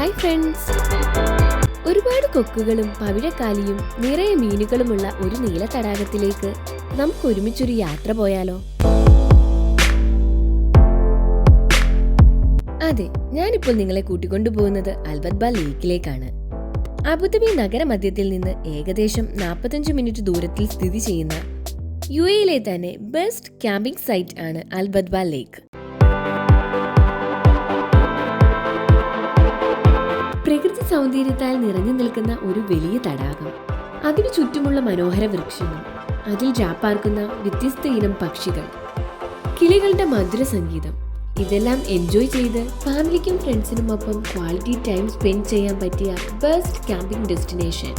Hi friends, ഒരുപാട് കൊക്കുകളും പവിഴക്കാലിയും നിറയെ മീനുകളുമുള്ള ഒരു നീല തടാകത്തിലേക്ക് നമുക്ക് ഒരുമിച്ചൊരു യാത്ര പോയാലോ? അതെ, ഞാനിപ്പോൾ നിങ്ങളെ കൂട്ടിക്കൊണ്ടുപോകുന്നത് അൽബത്ബ ലേക്കിലേക്കാണ്. അബുദാബി നഗരമധ്യത്തിൽ നിന്ന് ഏകദേശം 45 മിനിറ്റ് ദൂരത്തിൽ സ്ഥിതി ചെയ്യുന്ന UAE തന്നെ ബെസ്റ്റ് ക്യാമ്പിംഗ് സൈറ്റ് ആണ് അൽബത്ബ ലേക്ക്. പ്രകൃതി സൗന്ദര്യത്താൽ നിറഞ്ഞു നിൽക്കുന്ന ഒരു വലിയ തടാകം, അതിനു ചുറ്റുമുള്ള മനോഹര വൃക്ഷങ്ങൾ, അതിൽ രാപ്പാർക്കുന്ന വ്യത്യസ്ത ഇനം പക്ഷികൾ, കിളികളുടെ മധുര സംഗീതം, ഇതെല്ലാം എൻജോയ് ചെയ്ത് ഫാമിലിക്കും ഫ്രണ്ട്സിനുമൊപ്പം ക്വാളിറ്റി ടൈം സ്പെൻഡ് ചെയ്യാൻ പറ്റിയ ബെസ്റ്റ് ക്യാമ്പിംഗ് ഡെസ്റ്റിനേഷൻ.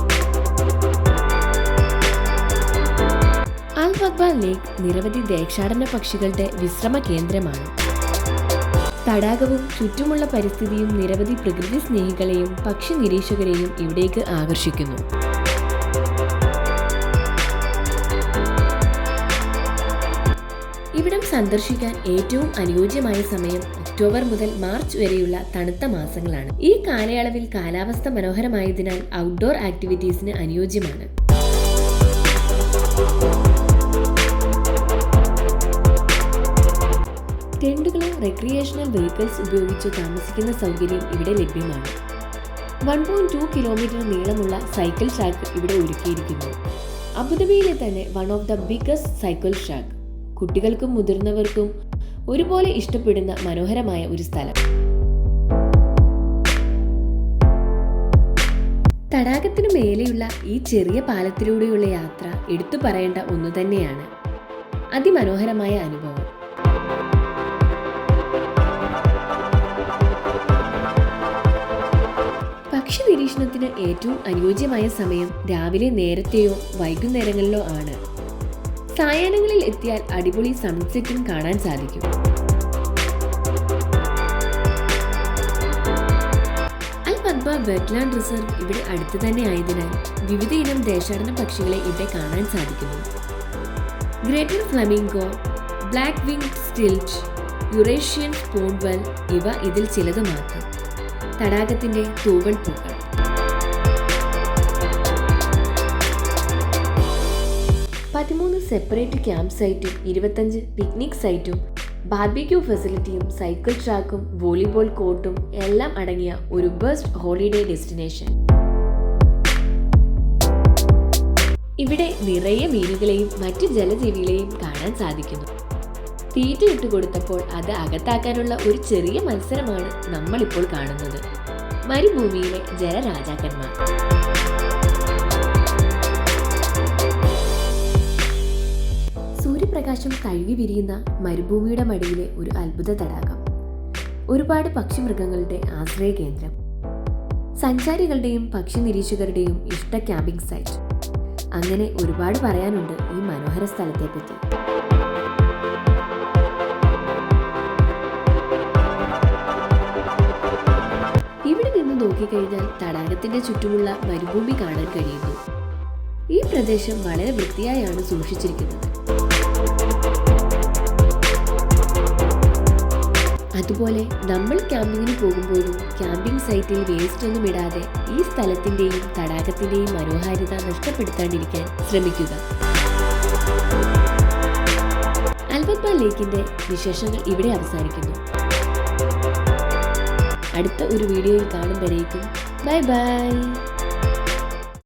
അൽബത്ബ ലേക്ക് നിരവധി ദേശാടന പക്ഷികളുടെ വിശ്രമ കേന്ദ്രമാണ്. തടാകവും ചുറ്റുമുള്ള പരിസ്ഥിതിയും നിരവധി പ്രകൃതി സ്നേഹികളെയും പക്ഷി നിരീക്ഷകരെയും ഇവിടേക്ക് ആകർഷിക്കുന്നു. ഇവിടം സന്ദർശിക്കാൻ ഏറ്റവും അനുയോജ്യമായ സമയം ഒക്ടോബർ മുതൽ മാർച്ച് വരെയുള്ള തണുത്ത മാസങ്ങളാണ്. ഈ കാലയളവിൽ കാലാവസ്ഥ മനോഹരമായതിനാൽ ഔട്ട്ഡോർ ആക്ടിവിറ്റീസിന് അനുയോജ്യമാണ്. ടെന്റുകളും റെക്രിയേഷണൽ വെഹിക്കിൾസ് ഉപയോഗിച്ച് താമസിക്കുന്ന സൗകര്യം ഇവിടെ ലഭ്യമാണ്. 1.2 കിലോമീറ്റർ നീളമുള്ള സൈക്കിൾ ട്രാക്ക് ഇവിടെ ഒരുക്കിയിരിക്കുന്നു. അബുദാബിയിലെ തന്നെ one of the biggest cycle track. കുട്ടികൾക്കും മുതിർന്നവർക്കും ഒരുപോലെ ഇഷ്ടപ്പെടുന്ന മനോഹരമായ ഒരു സ്ഥലം. തടാകത്തിനു മേലെയുള്ള ഈ ചെറിയ പാലത്തിലൂടെയുള്ള യാത്ര എടുത്തു പറയേണ്ട ഒന്നു തന്നെയാണ്. അതിമനോഹരമായ അനുഭവം. പക്ഷി നിരീക്ഷണത്തിന് ഏറ്റവും അനുയോജ്യമായ സമയം രാവിലെ നേരത്തെയോ വൈകുന്നേരങ്ങളിലോ ആണ്. സായാഹ്നങ്ങളിൽ എത്തിയാൽ അടിപൊളി സൺസെറ്റും കാണാൻ സാധിക്കും. അൽബത്ബ വെറ്റ്ലാൻഡ് റിസർവ് ഇവിടെ അടുത്ത് തന്നെ ആയതിനാൽ വിവിധ ഇനം ദേശാടന പക്ഷികളെ ഇവിടെ കാണാൻ സാധിക്കുന്നു. Greater flamingo, black winged stilt, Eurasian spoonbill ഇവ ഇതിൽ ചിലത് മാത്രം. തടാകത്തിന്റെ തൂവൽ പൂക്കൾ. 13 സെപ്പറേറ്റ് ക്യാമ്പ് സൈറ്റും 25 പിക്നിക് സൈറ്റും ബാർബിക്യൂ ഫെസിലിറ്റിയും സൈക്കിൾ ട്രാക്കും വോളിബോൾ കോർട്ടും എല്ലാം അടങ്ങിയ ഒരു ബെസ്റ്റ് ഹോളിഡേ ഡെസ്റ്റിനേഷൻ. ഇവിടെ നിറയെ മീനുകളെയും മറ്റു ജലജീവികളെയും കാണാൻ സാധിക്കുന്നു. തീറ്റ ഇട്ട് കൊടുത്തപ്പോൾ അത് അകത്താക്കാനുള്ള ഒരു ചെറിയ മത്സരമാണ് നമ്മളിപ്പോൾ കാണുന്നത്. മരുഭൂമിയിലെ ജലരാജാക്കന്മാർ. സൂര്യപ്രകാശം തഴുകി വിരിയുന്ന മരുഭൂമിയുടെ മടിയിലെ ഒരു അത്ഭുത തടാകം. ഒരുപാട് പക്ഷിമൃഗങ്ങളുടെ ആശ്രയ കേന്ദ്രം. സഞ്ചാരികളുടെയും പക്ഷി നിരീക്ഷകരുടെയും ഇഷ്ട ക്യാമ്പിംഗ് സൈറ്റ്. അങ്ങനെ ഒരുപാട് പറയാനുണ്ട് ഈ മനോഹര സ്ഥലത്തെപ്പറ്റി. ഇവിടെ നിന്ന് നോക്കിക്കഴിഞ്ഞാൽ തടാകത്തിന്റെ ചുറ്റുമുള്ള മരുഭൂമി കാണാൻ കഴിയുന്നു. ഈ പ്രദേശം വളരെ വൃത്തിയായാണ് സൂക്ഷിച്ചിരിക്കുന്നത്. അതുപോലെ നമ്മൾ ക്യാമ്പിങ്ങിന് പോകുമ്പോഴും ക്യാമ്പിംഗ് സൈറ്റിൽ വേസ്റ്റ് ഒന്നും ഇടാതെ ഈ സ്ഥലത്തിന്റെയും തടാകത്തിന്റെയും മനോഹാരിത നഷ്ടപ്പെടുത്താണ്ടിരിക്കാൻ ശ്രമിക്കുക. അൽബത്ബ ലേക്കിന്റെ വിശേഷങ്ങൾ ഇവിടെ അവസാനിക്കുന്നു. അടുത്ത ഒരു വീഡിയോയിൽ കാണും വരേക്കും ബൈ ബൈ.